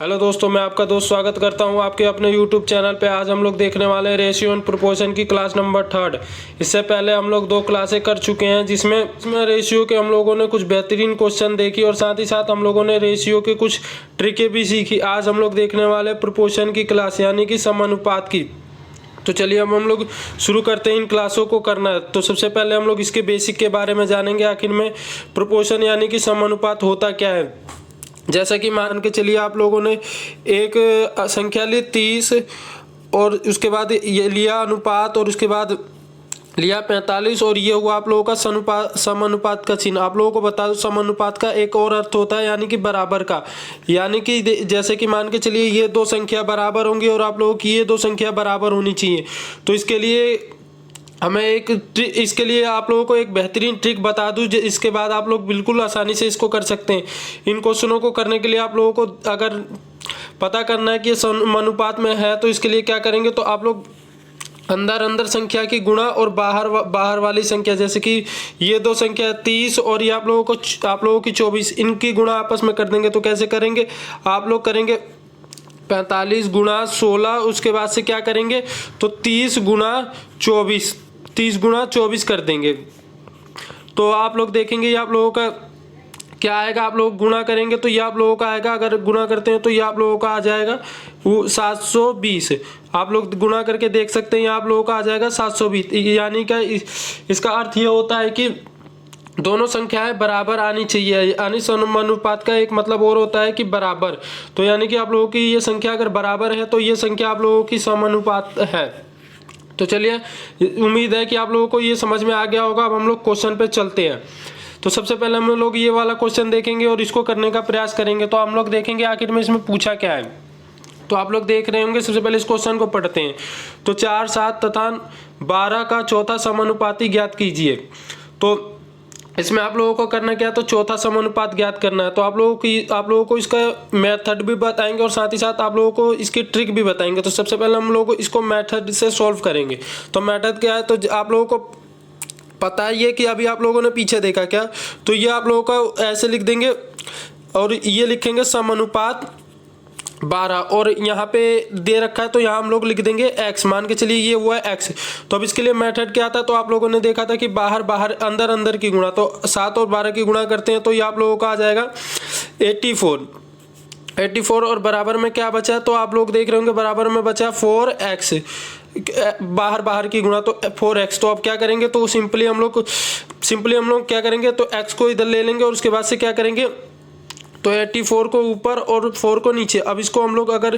Hello दोस्तों, मैं आपका दोस्त स्वागत करता हूं आपके अपने यूट्यूब चैनल पे। आज हम लोग देखने वाले हैं रेशियो एंड प्रोपोर्शन की क्लास नंबर 3। इससे पहले हम लोग 2 क्लासें कर चुके हैं जिसमें रेशियो के हम लोगों ने कुछ बेहतरीन क्वेश्चन देखी और साथ ही साथ हम लोगों ने रेशियो के कुछ ट्रिकें भी सीखी। आज हम लोग देखने वाले प्रोपोर्शन की क्लास यानी कि समानुपात की। तो चलिए अब हम लोग शुरू करते हैं इन क्लासों को करना है। तो सबसे पहले हम लोग इसके बेसिक के बारे में जानेंगे, आखिर में प्रोपोर्शन यानी कि समानुपात होता क्या है। जैसा कि मान के चलिए आप लोगों ने एक संख्या ली 30 और उसके बाद ये लिया अनुपात और उसके बाद लिया 45 और ये हुआ आप लोगों का समानुपात का चिन्ह। आप लोगों को बता दो समानुपात का एक और अर्थ होता है यानी कि बराबर का। यानी कि जैसे कि मान के चलिए ये 2 संख्या बराबर होंगी और आप लोगों की ये 2 संख्या बराबर होनी चाहिए। तो इसके लिए इसके लिए आप लोगों को एक बेहतरीन ट्रिक बता दूं, इसके बाद आप लोग बिल्कुल आसानी से इसको कर सकते हैं। इन क्वेश्चनों को करने के लिए आप लोगों को अगर पता करना है कि समानुपात में है तो इसके लिए क्या करेंगे, तो आप लोग अंदर संख्या की गुणा और बाहर वाली संख्या, जैसे कि ये 2 संख्या 30 और ये आप लोगों की 24, इनकी गुणा आपस में कर देंगे। तो कैसे करेंगे, आप लोग करेंगे 45 गुणा 16, उसके बाद से क्या करेंगे तो 30 गुणा 24 कर देंगे। तो आप लोग देखेंगे ये आप लोगों का क्या आएगा, आप लोग गुणा करेंगे तो ये आप लोगों का आएगा, अगर गुणा करते हैं तो ये आप लोगों का आ जाएगा वो 720। आप लोग गुणा करके देख सकते हैं, ये आप लोगों का आ जाएगा 720। यानी कि इसका अर्थ ये होता है कि दोनों संख्याएं बराबर आनी चाहिए। यानी समानुपात का एक मतलब और होता है कि बराबर। तो यानी कि आप लोगों की ये संख्या अगर बराबर है तो ये संख्या आप लोगों की समानुपात है। तो चलिए, उम्मीद है कि आप लोगों को ये समझ में आ गया होगा। अब हम लोग क्वेश्चन पे चलते हैं। तो सबसे पहले हम लोग ये वाला क्वेश्चन देखेंगे और इसको करने का प्रयास करेंगे। तो हम लोग देखेंगे आखिर में इसमें पूछा क्या है। तो आप लोग देख रहे होंगे, सबसे पहले इस क्वेश्चन को पढ़ते हैं। तो 4, 7 तथा 12 का चौथा समानुपाती ज्ञात कीजिए। तो इसमें आप लोगों को करना क्या है, तो चौथा समानुपात ज्ञात करना है। तो आप लोगों को इसका मेथड भी बताएंगे और साथ ही साथ आप लोगों को इसकी ट्रिक भी बताएंगे। तो सबसे पहले हम लोग इसको मेथड से सॉल्व करेंगे। तो मेथड क्या है, तो आप लोगों को पता ही है कि अभी आप लोगों ने पीछे देखा क्या, तो ये आप लोगों का ऐसे लिख देंगे और ये लिखेंगे समानुपात 12 और यहाँ पे दे रखा है तो यहाँ हम लोग लिख देंगे x। मान के चलिए ये हुआ है x। तो अब इसके लिए मेथड क्या था, तो आप लोगों ने देखा था कि बाहर अंदर की गुणा। तो 7 और 12 की गुणा करते हैं तो ये आप लोगों का आ जाएगा 84 और बराबर में क्या बचा है, तो आप लोग देख रहे होंगे बराबर में बचा 4x। बाहर की गुणा तो 4x। तो अब क्या करेंगे, तो सिंपली हम लोग क्या करेंगे, तो x को इधर ले लेंगे और उसके बाद से क्या करेंगे, तो 84 को ऊपर और 4 को नीचे। अब इसको हम लोग अगर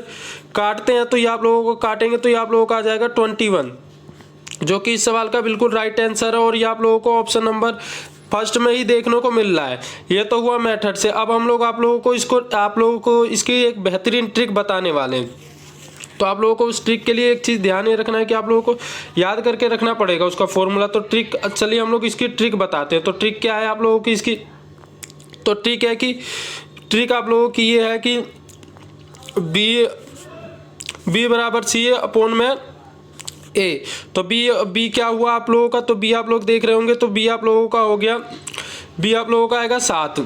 काटते हैं तो ये आप लोगों को काटेंगे तो ये आप लोगों का आ जाएगा 21, जो कि इस सवाल का बिल्कुल राइट आंसर है। और ये आप लोगों को ऑप्शन नंबर फर्स्ट में ही देखने को मिल रहा है। ये तो हुआ मेथड से। अब हम लोग आप लोगों को इसकी एक बेहतरीन ट्रिक बताने वाले हैं। तो आप लोगों को उस ट्रिक के लिए एक चीज़ ध्यान में रखना है कि आप लोगों को याद करके रखना पड़ेगा उसका फॉर्मूला। तो ट्रिक, चलिए हम लोग इसकी ट्रिक बताते हैं। तो ट्रिक क्या है आप लोगों की इसकी, तो ट्रिक आप लोगों की ये है कि बी बराबर सी अपॉन में ए। तो बी क्या हुआ आप लोगों का, तो बी आप लोग देख रहे होंगे, तो बी आप लोगों का हो गया, बी आप लोगों का आएगा 7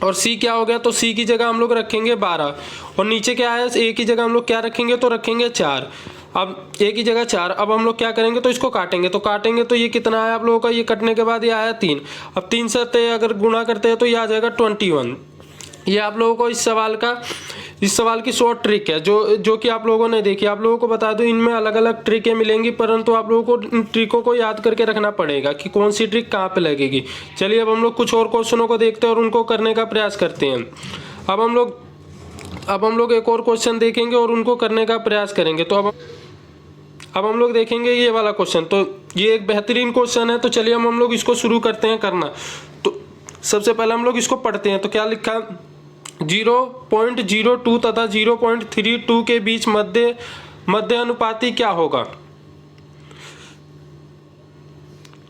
और सी क्या हो गया, तो सी की जगह हम लोग रखेंगे 12 और नीचे क्या है, ए की जगह हम लोग क्या रखेंगे, तो रखेंगे 4। अब ए की जगह 4। अब हम लोग क्या करेंगे, तो इसको काटेंगे। तो ये कितना आया आप लोगों का, ये कटने के बाद ये आया 3। अब 3 से अगर गुणा करते हैं तो ये आ जाएगा 21। ये आप लोगों को इस सवाल की शॉर्ट ट्रिक है जो कि आप लोगों ने देखी। आप लोगों को बता दूं, इनमें अलग अलग ट्रिकें मिलेंगी, परंतु आप लोगों को इन ट्रिकों को याद करके रखना पड़ेगा कि कौन सी ट्रिक कहाँ पे लगेगी। चलिए अब हम लोग कुछ और क्वेश्चनों को देखते हैं और उनको करने का प्रयास करते हैं। अब हम लोग एक और क्वेश्चन देखेंगे और उनको करने का प्रयास करेंगे। तो अब हम लोग देखेंगे ये वाला क्वेश्चन। तो ये एक बेहतरीन क्वेश्चन है। तो चलिए हम लोग इसको शुरू करते हैं करना। तो सबसे पहले हम लोग इसको पढ़ते हैं। तो क्या लिखा, 0.02 तथा 0.32 के बीच मध्य अनुपाती क्या होगा।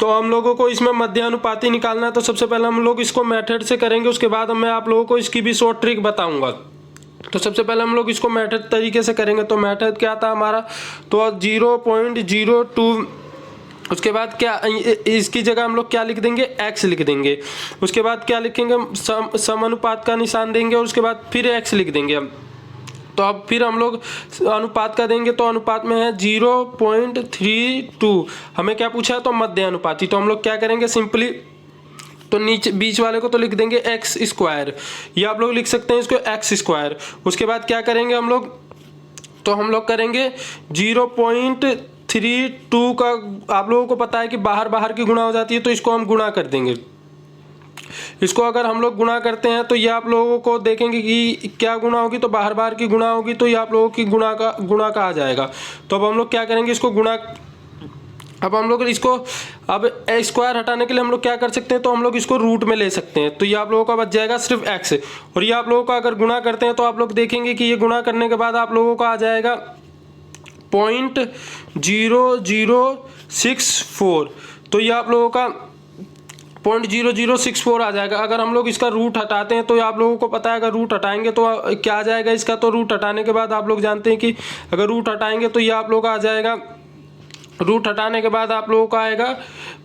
तो हम लोगों को इसमें मध्य अनुपाती निकालना है। तो सबसे पहले हम लोग इसको मेथड से करेंगे, उसके बाद मैं आप लोगों को इसकी भी शॉर्ट ट्रिक बताऊंगा। तो सबसे पहले हम लोग इसको मेथड तरीके से करेंगे। तो मेथड क्या था हमारा, तो 0.02, उसके बाद क्या, इसकी जगह हम लोग क्या लिख देंगे, x लिख देंगे। उसके बाद क्या लिखेंगे, समानुपात का निशान देंगे और उसके बाद फिर x लिख देंगे। तो अब फिर हम लोग अनुपात का देंगे, तो अनुपात में है 0.32। हमें क्या पूछा है, तो मध्य अनुपाती। तो हम लोग क्या करेंगे, सिंपली तो नीचे बीच वाले को तो लिख देंगे एक्स स्क्वायर, या आप लोग लिख सकते हैं इसको एक्स स्क्वायर। उसके बाद क्या करेंगे हम लोग, तो हम लोग करेंगे 0.32 का, आप लोगों को पता है कि बाहर बाहर की गुणा हो जाती है, तो इसको हम गुणा कर देंगे। इसको अगर हम लोग गुणा करते हैं तो ये आप लोगों को देखेंगे कि क्या गुणा होगी, तो बाहर बाहर की गुणा होगी, तो ये आप लोगों की गुणा का आ जाएगा। तो अब हम लोग क्या करेंगे, इसको गुणा, अब हम लोग इसको, अब स्क्वायर हटाने के लिए हम लोग क्या कर सकते हैं, तो हम लोग इसको रूट में ले सकते हैं। तो ये आप लोगों का बच जाएगा सिर्फ एक्स। और ये आप लोगों का अगर गुणा करते हैं तो आप लोग देखेंगे कि ये गुणा करने के बाद आप लोगों का आ जाएगा 0.0064। तो ये आप लोगों का 0.0064 आ जाएगा। अगर हम लोग इसका रूट हटाते हैं तो आप लोगों को पता है अगर रूट हटाएंगे तो क्या आ जाएगा इसका, तो रूट हटाने के बाद आप लोग जानते हैं कि अगर रूट हटाएंगे तो ये आप लोग का आ जाएगा, रूट हटाने के बाद आप लोगों का आएगा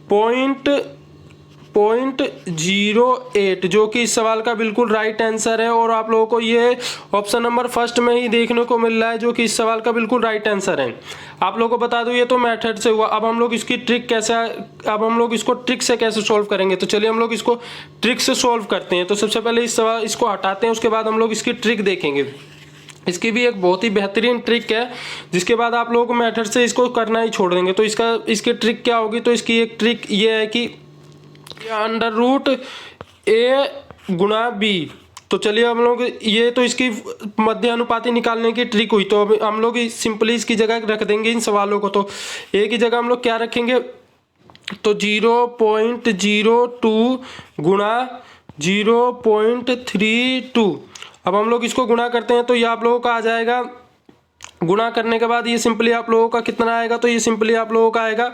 0.08, जो कि इस सवाल का बिल्कुल राइट आंसर है। और आप लोगों को ये ऑप्शन नंबर फर्स्ट में ही देखने को मिल रहा है, जो कि इस सवाल का बिल्कुल राइट आंसर है। आप लोगों को बता दूं ये तो मेथड से हुआ। अब हम लोग इसकी ट्रिक कैसे, अब हम लोग इसको ट्रिक से कैसे सॉल्व करेंगे, तो चलिए हम लोग इसको ट्रिक से सॉल्व करते हैं। तो सबसे पहले इस सवाल इसको हटाते हैं, उसके बाद हम लोग इसकी ट्रिक देखेंगे। इसकी भी एक बहुत ही बेहतरीन ट्रिक है, जिसके बाद आप लोगों को मेथड से इसको करना ही छोड़ देंगे। तो इसकी ट्रिक क्या होगी, तो इसकी एक ट्रिक ये है कि अंडर रूट ए गुणा बी। तो चलिए हम लोग ये तो इसकी मध्य अनुपाती निकालने की ट्रिक हुई। तो अब हम लोग सिंपली इसकी जगह रख देंगे इन सवालों को। तो ए की जगह हम लोग क्या रखेंगे, तो 0.02 गुणा 0.32। अब हम लोग इसको गुणा करते हैं तो ये आप लोगों का आ जाएगा, गुणा करने के बाद ये सिंपली आप लोगों का कितना आएगा, तो ये सिंपली आप लोगों का आएगा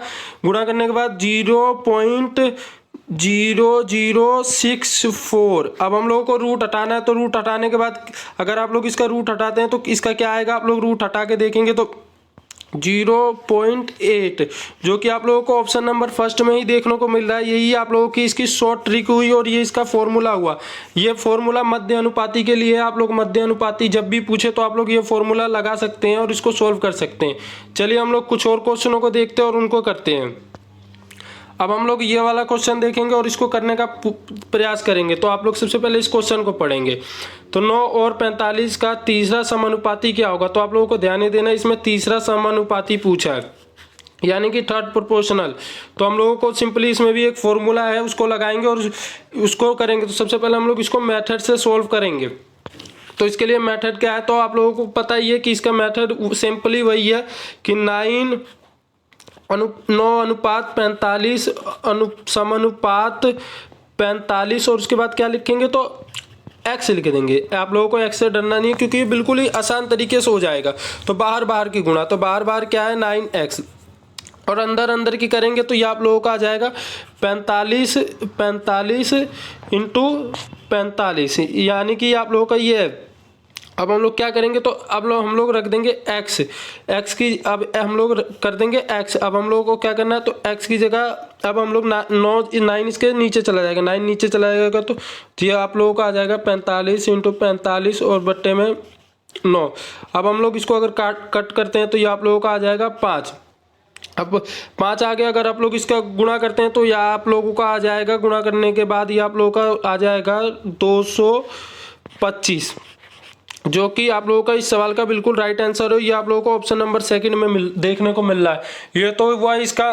गुणा करने के बाद 0.0064। अब हम लोगों को रूट हटाना है, तो रूट हटाने के बाद अगर आप लोग इसका रूट हटाते हैं तो इसका क्या आएगा, आप लोग रूट हटा के देखेंगे तो 0.8, जो कि आप लोगों को ऑप्शन नंबर फर्स्ट में ही देखने को मिल रहा है। यही आप लोगों की इसकी शॉर्ट ट्रिक हुई और ये इसका फॉर्मूला हुआ। ये फॉर्मूला मध्य अनुपाती के लिए, आप लोग मध्य अनुपाती जब भी पूछे तो आप लोग ये फॉर्मूला लगा सकते हैं और इसको सॉल्व कर सकते हैं। चलिए हम लोग कुछ और क्वेश्चनों को देखते हैं और उनको करते हैं। अब हम लोग ये वाला क्वेश्चन देखेंगे और इसको करने का प्रयास करेंगे। तो आप लोग सबसे पहले इस क्वेश्चन को पढ़ेंगे। तो 9 और 45 का तीसरा समानुपाती क्या होगा, तो आप लोगों को ध्यान देना, इसमें तीसरा समानुपाती पूछा है, यानी कि थर्ड प्रोपोर्शनल। तो हम लोगों को सिंपली इसमें भी एक फॉर्मूला है, उसको लगाएंगे और उसको करेंगे। तो सबसे पहले हम लोग इसको मेथड से सोल्व करेंगे। तो इसके लिए मेथड क्या है, तो आप लोगों को पता ही है कि इसका मेथड सिंपली वही है कि 9:45 समानुपात 45, और उसके बाद क्या लिखेंगे, तो एक्स लिख देंगे। आप लोगों को एक्स से डरना नहीं है, क्योंकि ये बिल्कुल ही आसान तरीके से हो जाएगा। तो बाहर बाहर की गुणा, तो बाहर बाहर क्या है 9x, और अंदर अंदर की करेंगे तो ये आप लोगों का आ जाएगा 45 इंटू 45, यानी कि आप लोगों का ये है। अब हम लोग क्या करेंगे, तो अब हम लोग रख देंगे x की, अब हम लोग कर देंगे x। अब हम लोगों को क्या करना है, तो x की जगह अब हम लोग 9 इसके नीचे चला जाएगा, 9 नीचे चला जाएगा, तो ये आप लोगों का आ जाएगा 45 इंटू 45 और बट्टे में 9। अब हम लोग इसको अगर कट करते हैं तो ये आप लोगों का आ जाएगा 5। अब 5 आ गया। अगर आप लोग इसका गुणा करते हैं तो यह आप लोगों का आ जाएगा, गुणा करने के बाद ये आप लोगों का आ जाएगा 225, जो कि आप लोगों का इस सवाल का बिल्कुल राइट आंसर हो। ये आप लोगों को ऑप्शन नंबर सेकंड में देखने को मिल रहा है। ये तो हुआ इसका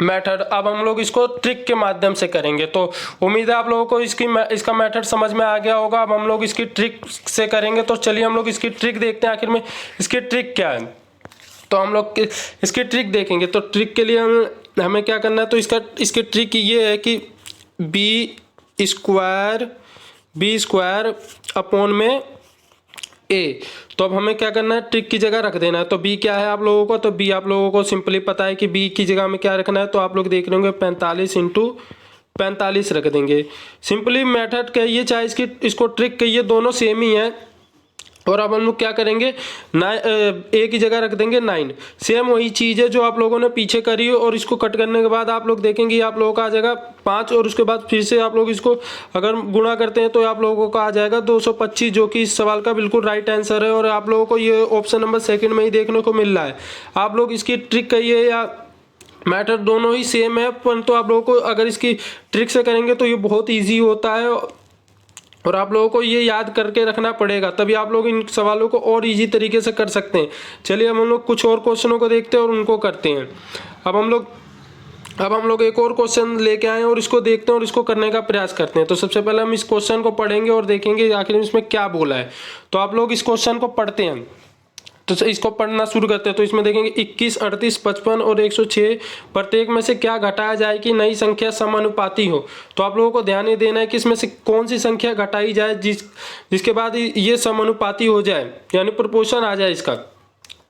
मेथड। अब हम लोग इसको ट्रिक के माध्यम से करेंगे। तो उम्मीद है आप लोगों को इसका मेथड समझ में आ गया होगा। अब हम लोग इसकी ट्रिक से करेंगे। तो चलिए हम लोग इसकी ट्रिक देखते हैं, आखिर में इसकी ट्रिक क्या है। तो हम लोग इसकी ट्रिक देखेंगे। तो ट्रिक के लिए हमें क्या करना है, तो इसकी ट्रिक ये है कि बी स्क्वायर अपॉन में ए। तो अब हमें क्या करना है, ट्रिक की जगह रख देना है। तो बी क्या है आप लोगों को, तो बी आप लोगों को सिंपली पता है कि बी की जगह में क्या रखना है। तो आप लोग देख रहे होंगे 45 इंटू 45 रख देंगे। सिंपली मेथड कहिए चाहे इसको ट्रिक कहिए, दोनों सेम ही है। और अब हम लोग क्या करेंगे, ए की जगह रख देंगे 9। सेम वही चीज़ है जो आप लोगों ने पीछे करी है, और इसको कट करने के बाद आप लोग देखेंगे आप लोगों का आ जाएगा 5, और उसके बाद फिर से आप लोग इसको अगर गुणा करते हैं तो आप लोगों का आ जाएगा 225, जो कि इस सवाल का बिल्कुल राइट आंसर है। और आप लोगों को ये ऑप्शन नंबर सेकंड में ही देखने को मिल रहा है। आप लोग इसकी ट्रिक कहिए या मैटर दोनों ही सेम है, परंतु आप लोगों को अगर इसकी ट्रिक से करेंगे तो ये बहुत ईजी होता है, और आप लोगों को ये याद करके रखना पड़ेगा, तभी आप लोग इन सवालों को और इजी तरीके से कर सकते हैं। चलिए हम लोग कुछ और क्वेश्चनों को देखते हैं और उनको करते हैं। अब हम लोग एक और क्वेश्चन लेके आए हैं और इसको देखते हैं और इसको करने का प्रयास करते हैं। तो सबसे पहले हम इस क्वेश्चन को पढ़ेंगे और देखेंगे आखिर इसमें क्या बोला है। तो आप लोग इस क्वेश्चन को पढ़ते हैं, तो इसको पढ़ना शुरू करते हैं। तो इसमें देखेंगे 21, 38, 55 और 106 प्रत्येक में से क्या घटाया जाए कि नई संख्या समानुपाती हो। तो आप लोगों को ध्यान ये देना है कि इसमें से कौन सी संख्या घटाई जाए जिसके बाद ये समानुपाती हो जाए, यानी प्रोपोर्शन आ जाए इसका।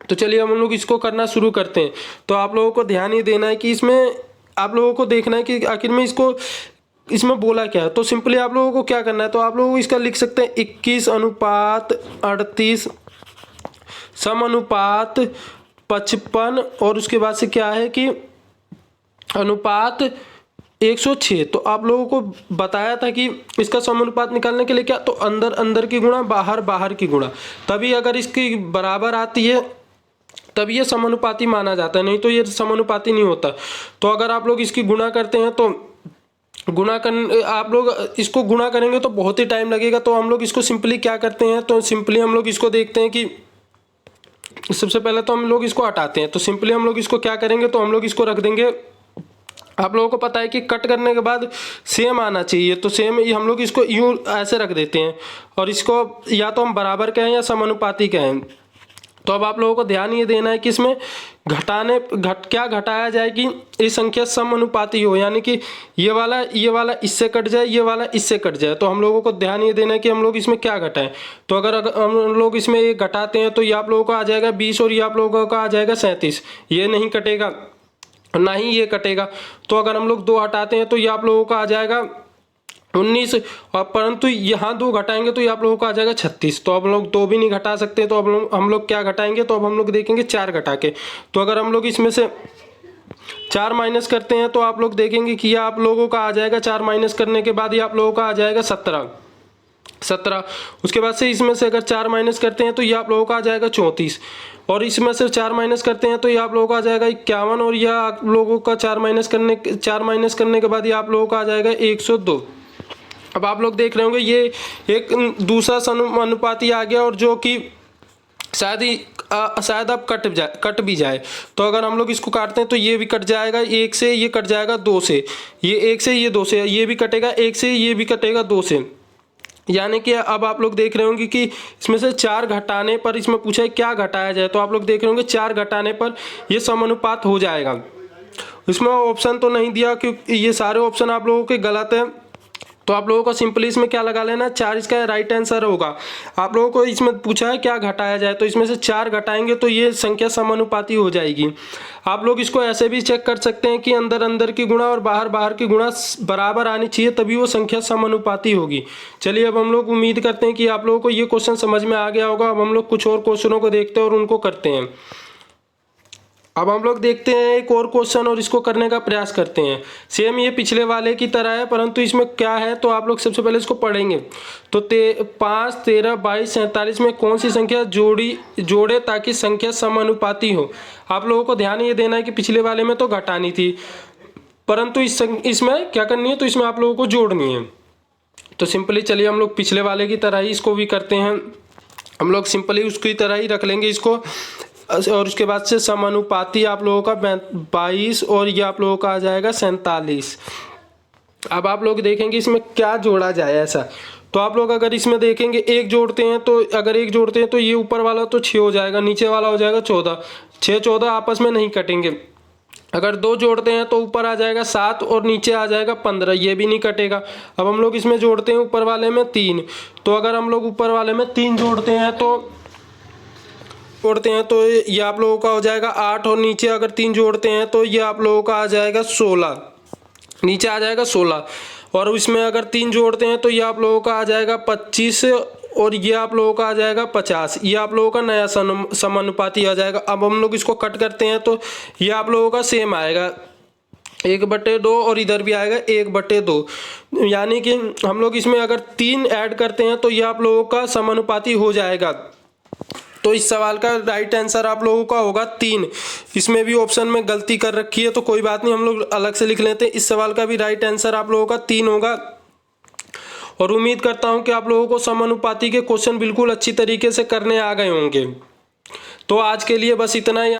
तो चलिए हम लोग इसको करना शुरू करते हैं। तो आप लोगों को ध्यान ये देना है कि इसमें आप लोगों को देखना है कि आखिर में इसमें बोला क्या है। तो सिंपली आप लोगों को क्या करना है, तो आप लोग इसका लिख सकते हैं 21:38 समानुपात 55, और उसके बाद से क्या है कि अनुपात 106। तो आप लोगों को बताया था कि इसका समानुपात निकालने के लिए क्या, तो अंदर अंदर की गुणा बाहर बाहर की गुणा, तभी अगर इसकी बराबर आती है तब ये समानुपाती माना जाता है, नहीं तो ये समानुपाती नहीं होता। तो अगर आप लोग इसकी गुणा करते हैं तो आप लोग इसको गुणा करेंगे तो बहुत ही टाइम लगेगा। तो हम लोग इसको सिंपली क्या करते हैं, तो सिंपली हम लोग इसको देखते हैं कि सबसे पहले तो हम लोग इसको हटाते हैं। तो सिंपली हम लोग इसको क्या करेंगे, तो हम लोग इसको रख देंगे। आप लोगों को पता है कि कट करने के बाद सेम आना चाहिए, तो सेम हम लोग इसको यूं ऐसे रख देते हैं, और इसको या तो हम बराबर कहें या समानुपाती कहें। तो अब आप लोगों को ध्यान ये देना है कि इसमें क्या घटाया जाए कि ये संख्या समानुपाती हो, यानी कि ये वाला इससे कट जाए, ये वाला इससे कट जाए। तो हम लोगों को ध्यान ये देना है कि हम लोग इसमें क्या घटाएं। तो अगर हम लोग इसमें ये घटाते हैं तो ये आप लोगों को आ जाएगा 20, और ये आप लोगों का आ जाएगा 37। ये नहीं कटेगा, ना ही ये कटेगा। तो अगर हम लोग 2 हटाते हैं तो ये आप लोगों का आ जाएगा 19, और परंतु यहाँ 2 घटाएंगे तो ये आप लोगों का आ जाएगा 36। तो अब लोग 2 भी नहीं घटा सकते, तो अब हम लोग क्या घटाएंगे, तो अब हम लोग देखेंगे 4 घटा के। तो अगर हम लोग इसमें से 4 माइनस करते हैं तो आप लोग देखेंगे कि यह आप लोगों का आ जाएगा 4 माइनस करने के बाद ये आप लोगों का आ जाएगा 17। उसके बाद से इसमें से अगर 4 माइनस करते हैं तो ये आप लोगों का आ जाएगा 34, और इसमें से 4 माइनस करते हैं तो ये आप लोगों का आ जाएगा 51, और यह आप लोगों का 4 माइनस करने के बाद ये आप लोगों का आ जाएगा 102। अब आप लोग देख रहे होंगे ये एक दूसरा समानुपाती आ गया, और जो कि शायद अब कट भी जाए। तो अगर हम लोग इसको काटते हैं तो ये भी कट जाएगा 1 से, ये कट जाएगा 2 से, ये 1 से, ये 2 से, ये भी कटेगा 1 से, ये भी कटेगा 2 से। यानी कि अब आप लोग देख रहे होंगे कि इसमें से 4 घटाने पर, इसमें पूछा है क्या घटाया जाए, तो आप लोग देख रहे होंगे 4 घटाने पर ये समानुपात हो जाएगा। इसमें ऑप्शन तो नहीं दिया क्योंकि ये सारे ऑप्शन आप लोगों के गलत है। तो आप लोगों को सिंपली इसमें क्या लगा लेना, 4 इसका राइट आंसर होगा। आप लोगों को इसमें पूछा है क्या घटाया जाए, तो इसमें से 4 घटाएंगे तो ये संख्या समानुपाती हो जाएगी। आप लोग इसको ऐसे भी चेक कर सकते हैं कि अंदर अंदर की गुणा और बाहर बाहर की गुणा बराबर आनी चाहिए, तभी वो संख्या समानुपाती होगी। चलिए अब हम लोग उम्मीद करते हैं कि आप लोगों को ये क्वेश्चन समझ में आ गया होगा। अब हम लोग कुछ और क्वेश्चनों को देखते हैं और उनको करते हैं। अब हम लोग देखते हैं एक और क्वेश्चन और इसको करने का प्रयास करते हैं। सेम ये पिछले वाले की तरह है, परंतु इसमें क्या है, तो आप लोग सबसे पहले इसको पढ़ेंगे। तो 5, 13, 22, 47 में कौन सी संख्या जोड़े ताकि संख्या समानुपाती हो। आप लोगों को ध्यान ये देना है कि पिछले वाले में तो घटानी थी, परंतु इसमें क्या करनी है, तो इसमें आप लोगों को जोड़नी है। तो सिंपली चलिए हम लोग पिछले वाले की तरह ही इसको भी करते हैं। हम लोग सिंपली उसकी तरह ही रख लेंगे इसको, और उसके बाद से समानुपाती आप लोगों का 22, और ये आप लोगों का आ जाएगा 47। अब आप लोग देखेंगे इसमें क्या जोड़ा जाए ऐसा। तो आप लोग अगर इसमें देखेंगे 1 जोड़ते हैं, तो अगर 1 जोड़ते हैं तो ये ऊपर वाला तो 6 हो जाएगा, नीचे वाला हो जाएगा 14। 6, 14 आपस में नहीं कटेंगे। अगर 2 जोड़ते हैं तो ऊपर आ जाएगा 7 और नीचे आ जाएगा 15, ये भी नहीं कटेगा। अब हम लोग इसमें जोड़ते हैं ऊपर वाले में 3, तो अगर हम लोग ऊपर वाले में 3 जोड़ते हैं तो ये आप लोगों का हो जाएगा 8, और नीचे अगर 3 जोड़ते हैं तो ये आप लोगों का आ जाएगा 16, नीचे आ जाएगा 16। और इसमें अगर 3 जोड़ते हैं तो ये आप लोगों का आ जाएगा 25, और ये आप लोगों का आ जाएगा 50। ये आप लोगों का नया समानुपाती आ जाएगा। अब हम लोग इसको कट करते हैं तो ये आप लोगों का सेम आएगा 1/2 और इधर भी आएगा 1/2। यानी कि हम लोग इसमें अगर 3 ऐड करते हैं तो ये आप लोगों का समानुपाती हो जाएगा। तो इस सवाल का राइट आंसर आप लोगों का होगा 3। इसमें भी ऑप्शन में गलती कर रखी है तो कोई बात नहीं, हम लोग अलग से लिख लेते हैं। इस सवाल का भी राइट आंसर आप लोगों का 3 होगा। और उम्मीद करता हूं कि आप लोगों को समानुपाती के क्वेश्चन बिल्कुल अच्छी तरीके से करने आ गए होंगे। तो आज के लिए बस इतना ही।